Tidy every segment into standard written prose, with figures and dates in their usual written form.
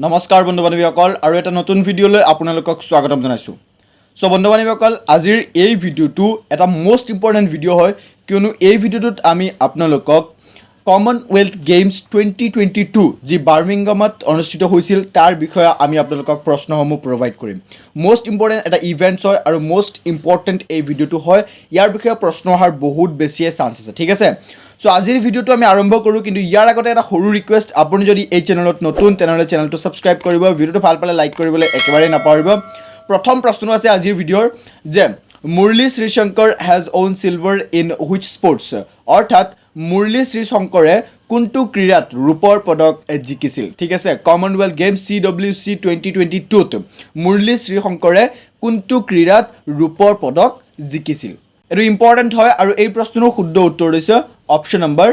নমস্কাৰ বন্ধু বান্ধৱীসকল আৰু এটা নতুন ভিডিঅ'লৈ আপোনালোকক স্বাগতম জনাইছোঁ। সো বন্ধু বান্ধৱীসকল আজিৰ এই ভিডিঅ'টো এটা মোষ্ট ইম্পৰ্টেণ্ট ভিডিঅ' হয় কিয়নো এই ভিডিঅ'টোত আমি আপোনালোকক কমনৱেলথ গেমছ 2022 যি বাৰ্মিংহামত অনুষ্ঠিত হৈছিল তাৰ বিষয়ে আমি আপোনালোকক প্ৰশ্নসমূহ প্ৰভাইড কৰিম। মোষ্ট ইম্পৰ্টেণ্ট এটা ইভেণ্টছ হয় আৰু মোষ্ট ইম্পৰ্টেণ্ট এই ভিডিঅ'টো হয়। ইয়াৰ বিষয়ে প্ৰশ্ন অহাৰ বহুত বেছিয়ে চান্স আছে, ঠিক আছে। সো আজিৰ ভিডিঅ'টো আমি আৰম্ভ কৰোঁ, কিন্তু ইয়াৰ আগতে এটা সৰু ৰিকুৱেষ্ট, আপুনি যদি এই চেনেলত নতুন তেনেহ'লে চেনেলটো ছাবস্ক্ৰাইব কৰিব, ভিডিঅ'টো ভাল পালে লাইক কৰিবলৈ একেবাৰেই নাপাহৰিব। প্ৰথম প্ৰশ্ন আছে আজিৰ ভিডিঅ'ৰ যে Murali Sreeshankar has won silver in which sports, অৰ্থাৎ মুৰলী শ্ৰীশংকৰে কোনটো ক্ৰীড়াত ৰূপৰ পদক জিকিছিল, ঠিক আছে। কমনৱেলথ গেমছ CWC 2022ত মুৰলী শ্ৰীশংকৰে কোনটো ক্ৰীড়াত ৰূপৰ পদক জিকিছিল। এইটো ইম্পৰ্টেণ্ট হয় আৰু এই প্ৰশ্নৰ শুদ্ধ উত্তৰ দিছে অপশ্যন নম্বৰ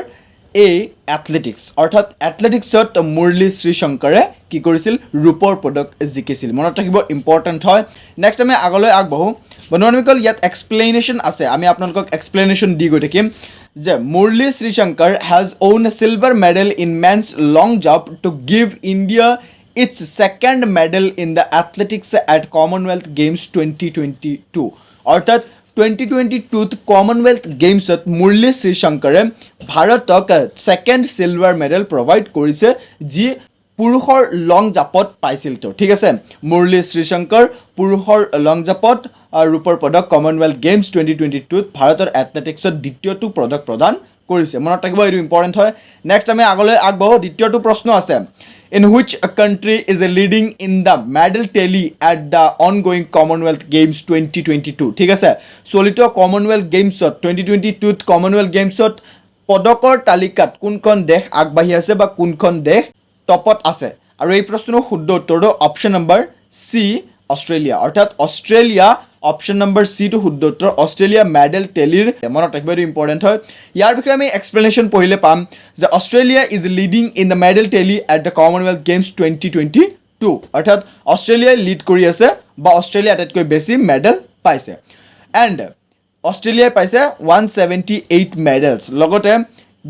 এ এথলেটিক্স, অৰ্থাৎ এথলেটিক্সত মুৰলী শ্ৰীশংকৰে কি কৰিছিল, ৰূপৰ পদক জিকিছিল। মনত ৰাখিব, ইম্পৰ্টেণ্ট হয়। নেক্সট আমি আগলৈ আগবাঢ়োঁ। বন্ধুসকল ইয়াত এক্সপ্লেনেশ্যন আছে, আমি আপোনালোকক এক্সপ্লেনেশ্যন দি গৈ থাকিম যে Murali Sreeshankar has won a silver medal in men's long jump to give India its second medal in the athletics at Commonwealth Games 2022, অৰ্থাৎ 2022ত কমনৱেলথ গেমছত মুৰলী শ্ৰীশংকৰে ভাৰতক ছেকেণ্ড চিলভাৰ মেডেল প্ৰভাইড কৰিছে, যি পুৰুষৰ লং জাম্পত পাইছিল তেওঁ, ঠিক আছে। মুৰলী শ্ৰীশংকৰ পুৰুষৰ লং জাম্পত ৰূপৰ পদক কমনৱেলথ গেমছ 2022ত ভাৰতৰ এথলেটিক্সত দ্বিতীয়টো পদক প্ৰদান কৰিছে। মনত ৰাখিব, এইটো ইম্পৰ্টেণ্ট হয়। নেক্সট আমি আগলৈ আগবাঢ়োঁ। দ্বিতীয়টো প্ৰশ্ন আছে in which country is leading in the medal tally at the ongoing Commonwealth Games 2022, ঠিক আছে। চলিত কমনৱেলথ গেমছত 2022ত কমনৱেলথ গেমছত পদকৰ তালিকাত কোনখন দেশ আগবাঢ়ি আছে বা কোনখন দেশ টপত আছে, আৰু এই প্ৰশ্নৰ শুদ্ধ উত্তৰটো অপশ্যন নম্বৰ চি অষ্ট্ৰেলিয়া, অৰ্থাৎ অষ্ট্ৰেলিয়া। অপশ্যন নম্বৰ চিটো শুদ্ধ উত্তৰ, অষ্ট্ৰেলিয়া মেডেল টেলিৰ। মনত ৰাখিব, এইটো ইম্পৰ্টেণ্ট হয়। ইয়াৰ বিষয়ে আমি এক্সপ্লেনেশ্যন পঢ়িলে পাম যে Australia is leading in the medal tally at the Commonwealth Games 2022, অৰ্থাৎ অষ্ট্ৰেলিয়াই লিড কৰি আছে বা অষ্ট্ৰেলিয়া আটাইতকৈ বেছি মেডেল পাইছে। এণ্ড অষ্ট্ৰেলিয়াই পাইছে 178 মেডেলছ। লগতে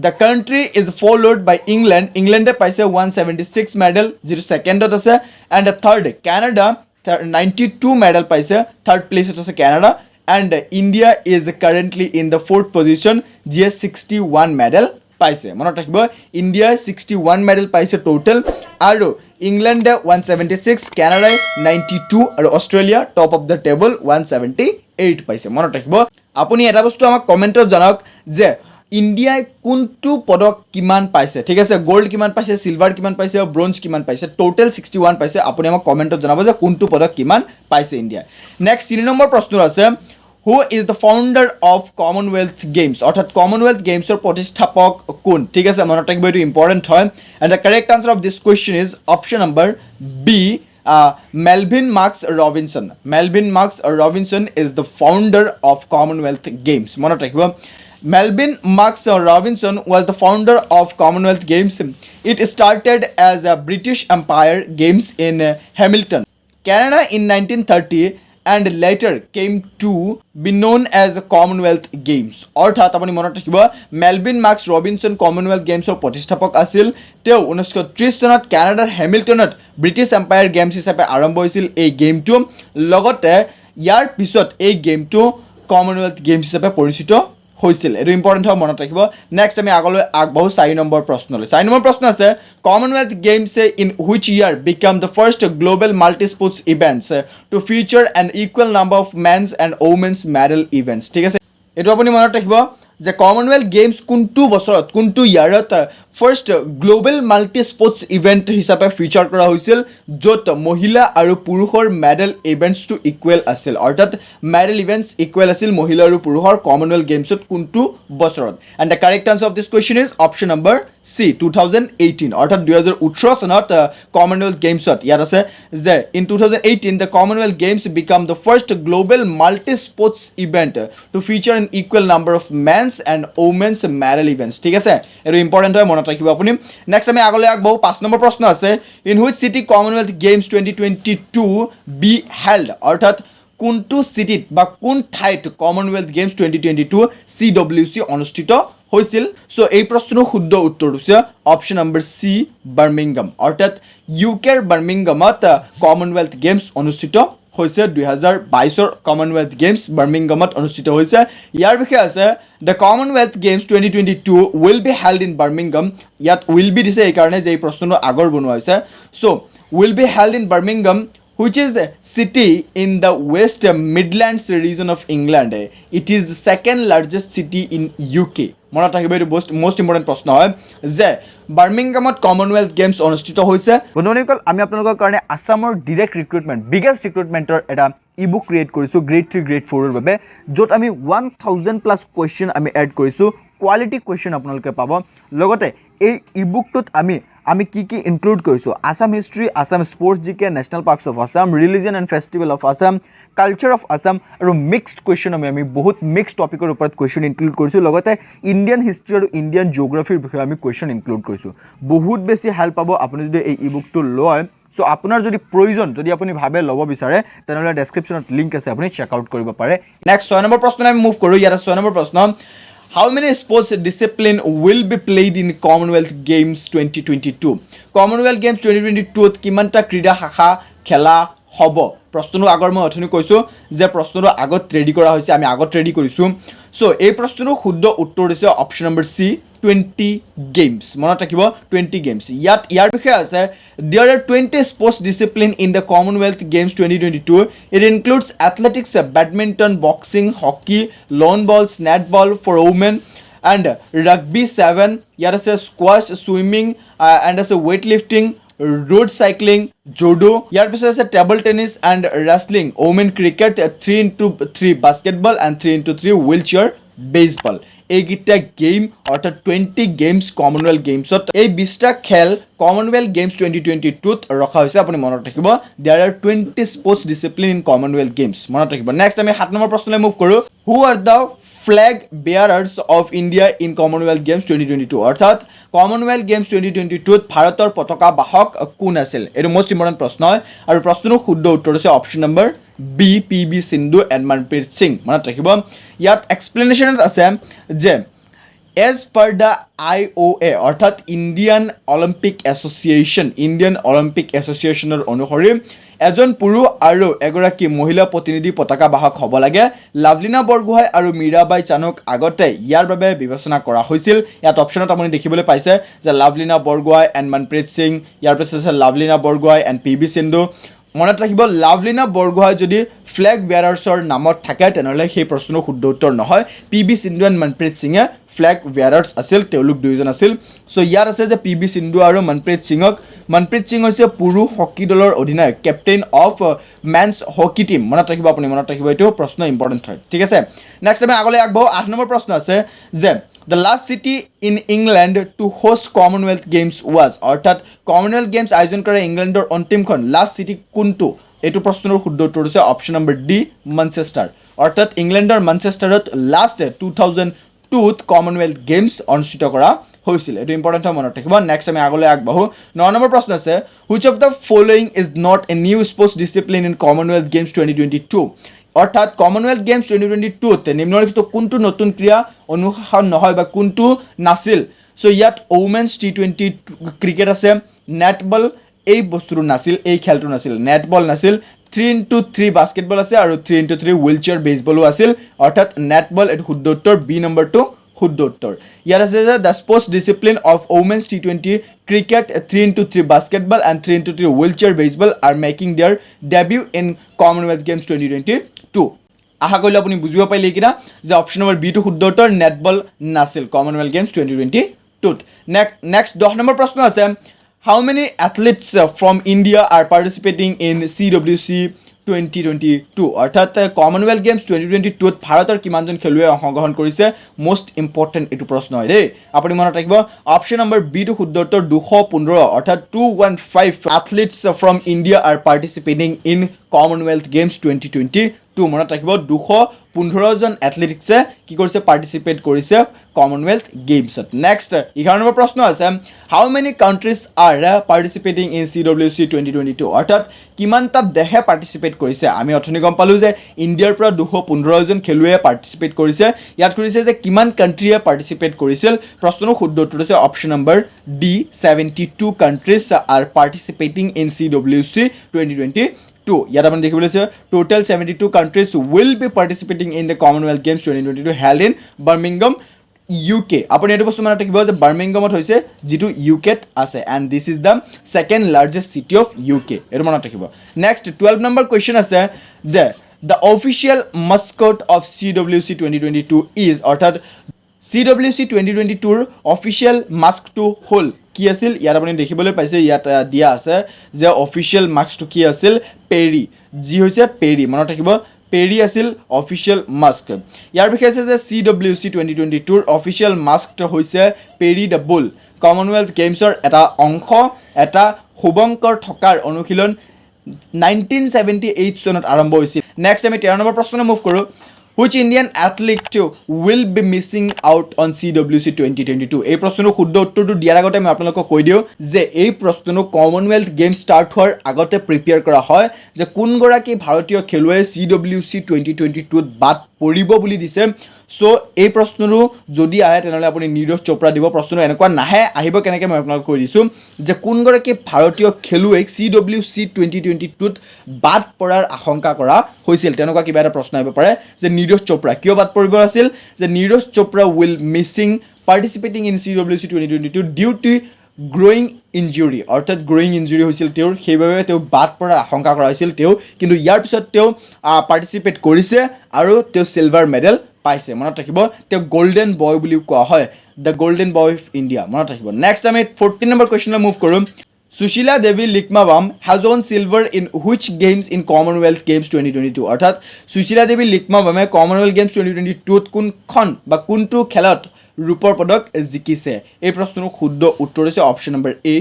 the country is followed by England, ইংলেণ্ডে পাইছে 176 মেডেল, যিটো ছেকেণ্ডত আছে। এণ্ড থাৰ্ড কানাডা 92 মেডেল পাইছে, থাৰ্ড প্লেচত আছে Canada. And India is currently in the fourth position, যিয়ে 61 মেডেল পাইছে। মনত ৰাখিব, ইণ্ডিয়াই 61 মেডেল পাইছে টোটেল, আৰু ইংলেণ্ডে 176, কানাডাই 92 আৰু Australia top of the table 178 পাইছে। মনত ৰাখিব। আপুনি এটা বস্তু আমাক কমেণ্টত জনাওক যে ইণ্ডিয়াই কোনটো পদক কিমান পাইছে, ঠিক আছে। গ'ল্ড কিমান পাইছে, চিলভাৰ কিমান পাইছে, ব্ৰঞ্জ কিমান পাইছে, টোটেল 61 পাইছে। আপুনি আমাক কমেণ্টত জনাব যে কোনটো পদক কিমান পাইছে ইণ্ডিয়াই। নেক্সট 3 নম্বৰ প্ৰশ্ন আছে who is the founder of Commonwealth games, অৰ্থাৎ কমনৱেলথ গেমছৰ প্ৰতিষ্ঠাপক কোন, ঠিক আছে। মনত ৰাখিব, এইটো ইম্পৰ্টেণ্ট হয়। And the correct answer of this question is option number B Melvin Marks Robinson. Melvin Marks Robinson is the founder of Commonwealth Games. মনত ৰাখিব, Melvin Marks Robinson was the founder of Commonwealth Games. It started as a British Empire Games in Hamilton, Canada in 1930 and later came to be known as Commonwealth Games. অৰ্থাৎ আপুনি মনত ৰাখিব, Melvin Marks Robinson Commonwealth গেমছৰ প্ৰতিষ্ঠাপক আছিল। তেওঁ 1930 চনত কানাডাৰ হেমিল্টনত ব্ৰিটিছ এম্পায়াৰ গেমছ হিচাপে আৰম্ভ হৈছিল এই গেমটো। লগতে ইয়াৰ পিছত এই গেমটো কমনৱেলথ গেমছ হিচাপে পৰিচিত হৈছিল। এইটো ইম্পৰ্টেণ্ট হয়, মনত ৰাখিব। নেক্সট আমি আগলৈ আগবাঢ়োঁ 4 নম্বৰ প্ৰশ্নলৈ। 4 নম্বৰ প্ৰশ্ন আছে কমনৱেলথ গেমছে in which year became the first global multi sports events to feature an equal number of men's and women's medal events, ঠিক আছে। এইটো আপুনি মনত ৰাখিব যে কমনৱেলথ গেমছ কোনটো বছৰত, কোনটো ইয়াৰত first global multi sports event হিচাপে ফিচাৰ কৰা হৈছিল, য'ত মহিলা আৰু পুৰুষৰ মেডেল ইভেণ্টছটো ইকুৱেল আছিল, অৰ্থাৎ মেডেল ইভেণ্টছ ইকুৱেল আছিল মহিলা আৰু পুৰুষৰ কমনৱেলথ গেমছত কোনটো বছৰত। And the correct answer of this question is option number C 2018, অৰ্থাৎ 2018 চনত কমনৱেলথ গেমছত ইয়াত আছে যে in 2018 the Commonwealth Games become the first global multi sports event to feature an equal number of men's and women's medal events, ঠিক আছে। এইটো important হয়, মনত ৰাখিব আপুনি। নেক্সট আমি আগলৈ আগবাঢ়োঁ। 5 নম্বৰ প্ৰশ্ন আছে in which city Commonwealth Games 2022 be held, অৰ্থাৎ কোনটো চিটিত বা কোন ঠাইত কমনৱেলথ গেমছ 2022 CWC অনুষ্ঠিত হৈছিল সো এই প্ৰশ্নৰ শুদ্ধ উত্তৰ হৈছে অপশ্যন নম্বৰ সি বাৰ্মিংহাম অৰ্থাৎ ইউকেৰ বাৰ্মিংহামত কমনৱেলথ গেমছ অনুষ্ঠিত হৈছে 2022 কমনৱেলথ গেমছ বাৰ্মিংহামত অনুষ্ঠিত হৈছে ইয়াৰ বিষয়ে আছে the Commonwealth Games 2022 will be held in Birmingham ইয়াত উইল বি দিছে এই কাৰণে যে এই প্ৰশ্নটো আগৰ বনোৱা হৈছে so will be held in Birmingham which is a city in the West Midlands region of England. It is the second largest city in UK. মনত ৰাখিব এইটো most important প্ৰশ্ন হয় যে বাৰ্মিংহামত কমনৱেলথ গেমছ অনুষ্ঠিত হৈছে বন্ধুসকল আমি আপোনালোকৰ কাৰণে আসামৰ ডাইৰেক্ট ৰিক্ৰুটমেণ্ট বিগেষ্ট ৰিক্ৰুটমেণ্টৰ এটা ইবুক ক্ৰিয়েট কৰিছোঁ গ্ৰেড 3 গ্ৰেড 4 ৰ বাবে য'ত আমি 1000 প্লাছ কুৱেশ্যন আমি এড কৰিছোঁ কোৱালিটি কুৱেশ্যন আপোনালোকে পাব লগতে এই ইবুকটোত আমি কি ইনক্লুড কৰিছোঁ আসাম হিষ্ট্ৰী আসাম স্পৰ্টছ জিকে national parks of Assam religion and festival of Assam culture of Assam আৰু মিক্সড কুৱেশ্যন আমি বহুত মিক্সড টপিকৰ ওপৰত কুৱেশ্যন ইনক্লুড কৰিছোঁ লগতে ইণ্ডিয়ান হিষ্ট্ৰী আৰু ইণ্ডিয়ান জিঅ'গ্ৰাফীৰ বিষয়ে আমি কুৱেশ্যন ইনক্লুড কৰিছোঁ বহুত বেছি হেল্প পাব আপুনি যদি এই ইবুকটো লয় সো আপোনাৰ যদি প্ৰয়োজন যদি আপুনি ভাবে ল'ব বিচাৰে তেনেহ'লে ডেছক্ৰিপশ্যনত লিংক আছে আপুনি চেক আউট কৰিব পাৰে নেক্সট 6 নম্বৰ প্ৰশ্ন আমি মুভ কৰোঁ ইয়াত 6 নম্বৰ প্ৰশ্ন How many sports discipline will be played in Commonwealth Games 2022? Commonwealth Games 2022 কিমানটা ক্ৰীড়া শাখা খেলা হ'ব প্ৰশ্নটো আগৰ মই অথনি কৈছোঁ যে প্ৰশ্নটো আগত ৰেডি কৰা হৈছে আমি আগত ৰেডি কৰিছোঁ সো এই প্ৰশ্নটো শুদ্ধ উত্তৰ দিছে অপশ্যন নম্বৰ সি 20 গেমছ মনত ৰাখিব 20 গেমছ ইয়াৰ বিষয়ে আছে there are 20 sports discipline in the Commonwealth Games 2022 it includes athletics badminton boxing hockey lawn bowls netball for women and rugby 7 ইয়াত আছে squash swimming and আছে weightlifting road cycling judo ইয়াৰ পিছত আছে table tennis and wrestling women cricket 3x3 basketball and 3x3 wheelchair baseball এইগিটা game অৰ্থাৎ 20 games Commonwealth গেমছত এই 20টা খেল কমনৱেলথ গেমছ 2022ত ৰখা হৈছে আপুনি মনত ৰাখিব there are 20 sports discipline in Commonwealth Games মনত ৰাখিব নেক্সট আমি 7 নম্বৰ প্ৰশ্নলৈ মুভ কৰোঁ who are the flag bearers of India in Commonwealth Games 2022 অৰ্থাৎ কমনৱেলথ গেমছ 2022ত ভাৰতৰ পতাকা বাহক কোন আছিল এইটো মোষ্ট ইম্পৰ্টেণ্ট প্ৰশ্ন হয় আৰু প্ৰশ্নটোৰ শুদ্ধ উত্তৰ হৈছে option number B P Sindhu and Manpreet Singh মনত ৰাখিব ইয়াত এক্সপ্লেনেশ্যনত আছে যে এজ পাৰ দ্য IOA অৰ্থাৎ ইণ্ডিয়ান অলিম্পিক এছ'চিয়েশ্যনৰ অনুসৰি এজন পুৰুষ আৰু এগৰাকী মহিলা প্ৰতিনিধি পতাকা বাহক হ'ব লাগে লাভলিনা বৰগোহাঁই আৰু মীৰাবাই চানুক আগতে ইয়াৰ বাবে বিবেচনা কৰা হৈছিল ইয়াত অপশ্যনত আপুনি দেখিবলৈ পাইছে যে লাভলিনা বৰগোহাঁই এণ্ড মনপ্ৰীত সিং ইয়াৰ পিছত আছে লাভলিনা বৰগোহাঁই এণ্ড PB সিন্ধু মনত ৰাখিব লাভলিনা বৰগোহাঁই যদি ফ্লেগ বেয়াৰাৰ্ছৰ নামত থাকে তেনেহ'লে সেই প্ৰশ্নৰ শুদ্ধ উত্তৰ নহয় PB সিন্ধু এণ্ড মনপ্ৰীত সিঙে ফ্লেগ বেয়াৰাৰ্ছ আছিল তেওঁলোক দুইজন আছিল সো ইয়াত আছে যে PB সিন্ধু আৰু মনপ্ৰীত সিং হৈছে পুৰুষ হকী দলৰ অধিনায়ক captain of men's hockey team মনত ৰাখিব আপুনি মনত ৰাখিব এইটো প্ৰশ্ন ইম্পৰ্টেণ্ট হয় ঠিক আছে নেক্সট আমি আগলৈ আগবাঢ়ো 8 নম্বৰ প্ৰশ্ন আছে যে The last city in England to host Commonwealth Games was অৰ্থাৎ Commonwealth Games আয়োজন কৰা ইংলেণ্ডৰ অন্তিমখন লাষ্ট চিটি কোনটো এইটো প্ৰশ্নৰ শুদ্ধ উত্তৰ হৈছে অপশ্যন নম্বৰ ডি মানচেষ্টাৰ অৰ্থাৎ ইংলেণ্ডৰ মানচেষ্টাৰত লাষ্ট 2002ত কমনৱেলথ গেমছ অনুষ্ঠিত কৰা হৈছিল এইটো ইম্পৰ্টেণ্ট হয় মনত ৰাখিব নেক্সট আমি আগলৈ আগবাঢ়ো 9 নম্বৰ প্ৰশ্ন আছে which of the following is not a new sports discipline in Commonwealth Games 2022 অৰ্থাৎ কমনৱেলথ গেমছ 2022ত নিম্নলিখিত কোনটো নতুন ক্ৰীড়া অনুশাসন নহয় বা কোনটো নাছিল সো ইয়াত ওমেন্স T20 ক্ৰিকেট আছে নেটবল এই বস্তুটো নাছিল এই খেলটো নাছিল নেটবল নাছিল 3x3 বাস্কেটবল আছে আৰু 3x3 হুইলচেয়াৰ বেসবলো আছিল অৰ্থাৎ নেটবল এটো শুদ্ধ উত্তৰ বি নম্বৰটো শুদ্ধ উত্তৰ ইয়াত আছে যে the sports discipline of women's T20 cricket 3x3 basketball and 3x3 wheelchair baseball are making their debut in Commonwealth Games 2022 আশা কৰিলে আপুনি বুজিব পাৰিলে কিনা যে অপশ্যন নম্বৰ বি টো শুদ্ধ উত্তৰ নেটবল নাছিল কমনৱেলথ গেমছ 2022 নেক্সট 10 নম্বৰ প্ৰশ্ন আছে how many athletes from India are participating in CWC 2022 অৰ্থাৎ কমনৱেলথ গেমছ 2022 ত ভাৰতৰ কিমানজন খেলুৱৈ অংশগ্ৰহণ কৰিছে মোষ্ট ইম্পৰ্টেণ্ট এইটো প্ৰশ্ন হয় দেই আপুনি মনত ৰাখিব অপশ্যন নম্বৰ বি টো শুদ্ধ উত্তৰ 215 অৰ্থাৎ 215 athletes from India are participating in Commonwealth Games 2022 মনত ৰাখিব 215 15জন এথলেটিক্সে কি কৰিছে পাৰ্টিচিপেট কৰিছে কমনৱেলথ গেমছত নেক্সট 11 নম্বৰ প্ৰশ্ন আছে how many countries are participating in CWC 2022 অৰ্থাৎ কিমানটা দেশে পাৰ্টিচিপেট কৰিছে আমি অথনি গম পালো যে ইণ্ডিয়াৰ পৰা 215জন খেলুৱৈয়ে পাৰ্টিচিপেট কৰিছে ইয়াত কৰিছে যে কিমান কান্ট্ৰিয়ে পাৰ্টিচিপেট কৰিছিল প্ৰশ্নৰ শুদ্ধ উত্তৰ হৈছে option number D 72 countries are participating in CWC 2022 ইয়াত আপুনি দেখিবলৈ আছে total 72 countries will be participating in the Commonwealth Games 2022 held in Birmingham UK আপুনি এটো বস্তু মনত ৰাখিব যে বাৰ্মিংহামত হৈছে যেটো UK ত আছে and this is the second largest city of UK এটো মনত ৰাখিব next 12 number question আছে the official mascot of CWC 2022 is অৰ্থাৎ CWC 2022 ৰ অফিশিয়াল মাস্কটো হল কি আছিল ইয়াত আপুনি দেখিবলৈ পাইছে ইয়াত দিয়া আছে যে অফিশিয়াল মাস্কটো কি আছিল পেৰি জি হৈছে পেৰি মনত ৰাখিব পেৰি আছিল অফিশিয়াল মাস্ক ইয়াৰ বিষয়ে আছে যে CWC 2022 ৰ অফিশিয়াল মাস্কটো হৈছে পেৰি দ্য বুল কমনৱেলথ গেমছৰ এটা অংশ এটা শুভংকৰ থকাৰ অনুশীলন 1978 চনত আৰম্ভ হৈছিল নেক্সট আমি 13 নম্বৰ প্ৰশ্ন মুভ কৰো Which Indian athlete will be missing out on CWC 2022 এই প্ৰশ্নৰ শুদ্ধ উত্তৰটো দিয়াৰ আগতে মই আপোনালোকক কৈ দিও যে এই প্ৰশ্নটো কমনৱেলথ গেম ষ্টাৰ্ট হোৱাৰ আগতে প্ৰিপেয়াৰ কৰা হয় যে কোন গৰাকী ভাৰতীয় খেলুৱৈ CWC 2022 ত বাদ পৰিব বুলি দিছে সো এই প্ৰশ্নটো যদি আহে তেনেহলে আপুনি নীৰজ চোপ্ৰা দিব প্ৰশ্নটো এনেকুৱা নাহে আহিব কেনেকৈ মই আপোনালোকক কৈ দিছো যে কোন গৰাকী ভাৰতীয় খেলুৱৈ CWC 2022 ত বাদ পৰাৰ আশংকা কৰা হৈছিল তেনেকুৱা কিবা এটা প্ৰশ্ন আহিব পাৰে যে নীৰজ চোপ্ৰা কিয় বাদ পৰিব আছিল যে Neeraj Chopra will missing participating in CWC 2022 due to groin injury অৰ্থাৎ গ্ৰোইং ইনজুৰি হৈছিল তেওঁৰ সেইভাবে তেওঁ বাদ পৰাৰ আশংকা কৰা হৈছিল তেওঁ কিন্তু ইয়াৰ পিছত তেওঁ পাৰ্টিসিপেট কৰিছে আৰু তেওঁ সিলভাৰ মেডেল পাইছে মনত ৰাখিব তেওঁ গোল্ডেন বয় বুলি কোৱা হয় the golden boy of India মনত ৰাখিব নেক্সট আমি 14 নম্বৰ কোৱেশ্চনলৈ মুভ কৰিম Sushila Devi Likmabam has won silver in which games in Commonwealth Games 2022 অৰ্থাৎ Sushila Devi Likmabam Commonwealth Games 2022 কোনখন বা কোনটো খেলত ৰূপৰ পদক জিকিছে এই প্ৰশ্নৰ শুদ্ধ উত্তৰ হৈছে অপচন নম্বৰ এ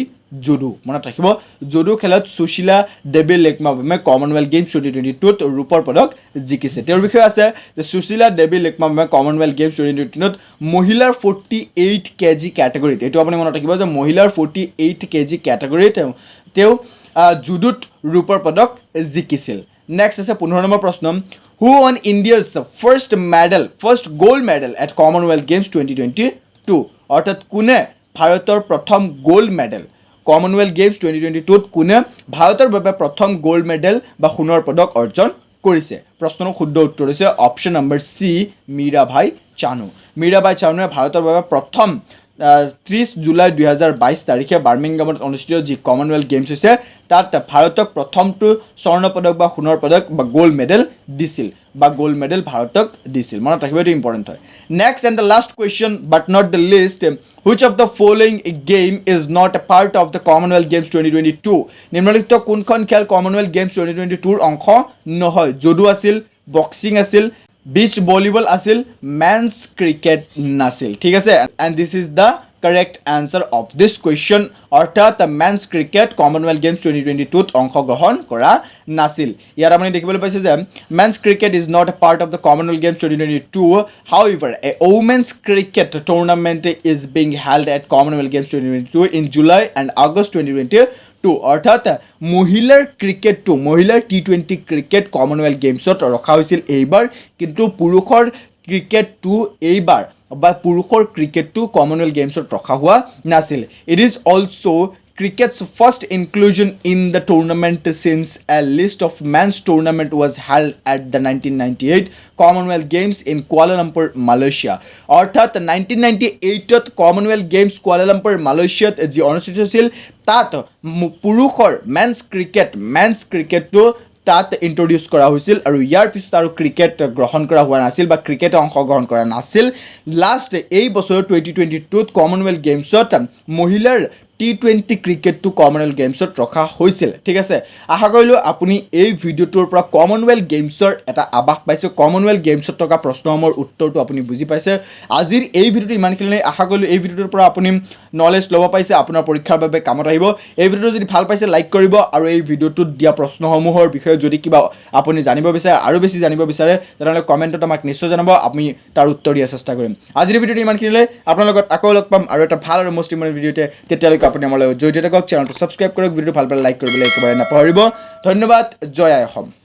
জুডো মনত ৰাখিব জুডো খেলত সুশীলা দেৱী লেকমাবে কমনৱেলথ গেমছ 2022 ত ৰূপৰ পদক জিকিছে তেওঁৰ বিষয়ে আছে যে সুশীলা দেৱী লেকমাবে কমনৱেলথ গেমছ 2022 ত মহিলাৰ 48 কেজি ক্যাটাগৰীত এটো আপুনি মনত ৰাখিব যে মহিলাৰ 48 কেজি ক্যাটাগৰীত তেওঁ জুডোত ৰূপৰ পদক জিকিছিল নেক্সট আছে 15 নম্বৰ প্ৰশ্ন Who won India's first gold medal at Commonwealth Games 2022 অৰ্থাৎ কোনে ভাৰতৰ প্ৰথম গোল্ড মেডেল Commonwealth Games 2022 ত কোনে ভাৰতৰ বাবে প্ৰথম গোল্ড মেডেল বা সোণৰ পদক অৰ্জন কৰিছে প্ৰশ্নৰ শুদ্ধ উত্তৰ হৈছে অপচন নম্বৰ সি মীৰাভাই চানুৱে ভাৰতৰ বাবে প্ৰথম 30 জুলাই 2022 তাৰিখে বাৰ্মিংহামত অনুষ্ঠিত যি কমনৱেলথ গেমছ হৈছে তাত ভাৰতক প্ৰথমটো স্বৰ্ণ পদক বা সোণৰ পদক বা গোল্ড মেডেল দিছিল ভাৰতক দিছিল মনত ৰাখিব এটো ইম্পৰ্টেন্ট হয় next and the last question but not the least Which of the following game is not a part of the Commonwealth Games 2022 নিম্নলিখিত কোনখন খেল Commonwealth Games 2022 ৰ অংশ নহয় জুডো আছিল বক্সিং আছিল বিচ ভলিবল আছিল মেন্স ক্ৰিকেট নাছিল ঠিক আছে and this is the correct answer of this question অৰ্থাৎ মেন্স ক্ৰিকেট Commonwealth Games 2022 ত অংশগ্ৰহণ কৰা নাছিল ইয়াৰ আপুনি দেখিবলৈ পাইছে যে men's cricket is not a part of the Commonwealth Games 2022 however a women's cricket tournament is being held at Commonwealth Games 2022 in July and August 2022 অৰ্থাৎ মহিলাৰ T20 ক্ৰিকেট Commonwealth Gamesত ৰখা হৈছিল এইবাৰ কিন্তু পুৰুষৰ ক্ৰিকেটটো এইবাৰ বা পুৰুষৰ ক্ৰিকেটটো Commonwealth Gamesত ৰখা হোৱা নাছিল it is also cricket's first inclusion in the tournament since a list of men's tournament was held at the 1998 Commonwealth Games in Kuala Lumpur Malaysia অৰ্থাৎ 1998 ত Commonwealth Games Kuala Lumpur Malaysia যি অনুষ্ঠিত হৈছিল তাত পুৰুষৰ men's ক্ৰিকেটটো তাত introduce কৰা হৈছিল আৰু ইয়াৰ পিছত আৰু ক্ৰিকেট গ্ৰহণ কৰা হোৱা নাছিল বা ক্ৰিকেট অংশগ্ৰহণ কৰা নাছিল লাষ্ট এই বছৰ 2022 ত কমনৱেলথ গেমছত মহিলাৰ T20 ক্ৰিকেটটো কমনৱেলথ গেমছত ৰখা হৈছিল ঠিক আছে আশা কৰিলোঁ আপুনি এই ভিডিঅ'টোৰ পৰা কমনৱেলথ গেমছৰ এটা আভাস পাইছে কমনৱেলথ গেমছত থকা প্ৰশ্নসমূহৰ উত্তৰটো আপুনি বুজি পাইছে আজিৰ এই ভিডিঅ'টো ইমানখিনিলৈ আশা কৰিলোঁ এই ভিডিঅ'টোৰ পৰা আপুনি নলেজ ল'ব পাইছে আপোনাৰ পৰীক্ষাৰ বাবে কামত আহিব এই ভিডিঅ'টো যদি ভাল পাইছে লাইক কৰিব আৰু এই ভিডিঅ'টোত দিয়া প্ৰশ্নসমূহৰ বিষয়ে যদি কিবা আপুনি জানিব বিচাৰে আৰু বেছি জানিব বিচাৰে তেনেহ'লে কমেণ্টত আমাক নিশ্চয় জনাব আমি তাৰ উত্তৰ দিয়াৰ চেষ্টা কৰিম আজিৰ ভিডিঅ'টো ইমানখিনিলৈ আপোনাৰ লগত আকৌ লগ পাম আৰু এটা ভাল আৰু মষ্ট ইম্পৰ্টেণ্ট ভিডিঅ'তে তেতিয়ালৈকে আপুনি আমাৰ লগত জড়িত থাকক চেনেলটো ছাবস্ক্ৰাইব কৰক ভিডিঅ'টো ভাল পালে লাইক কৰিবলৈ একেবাৰে নাপাহৰিব ধন্যবাদ জয় আই অসম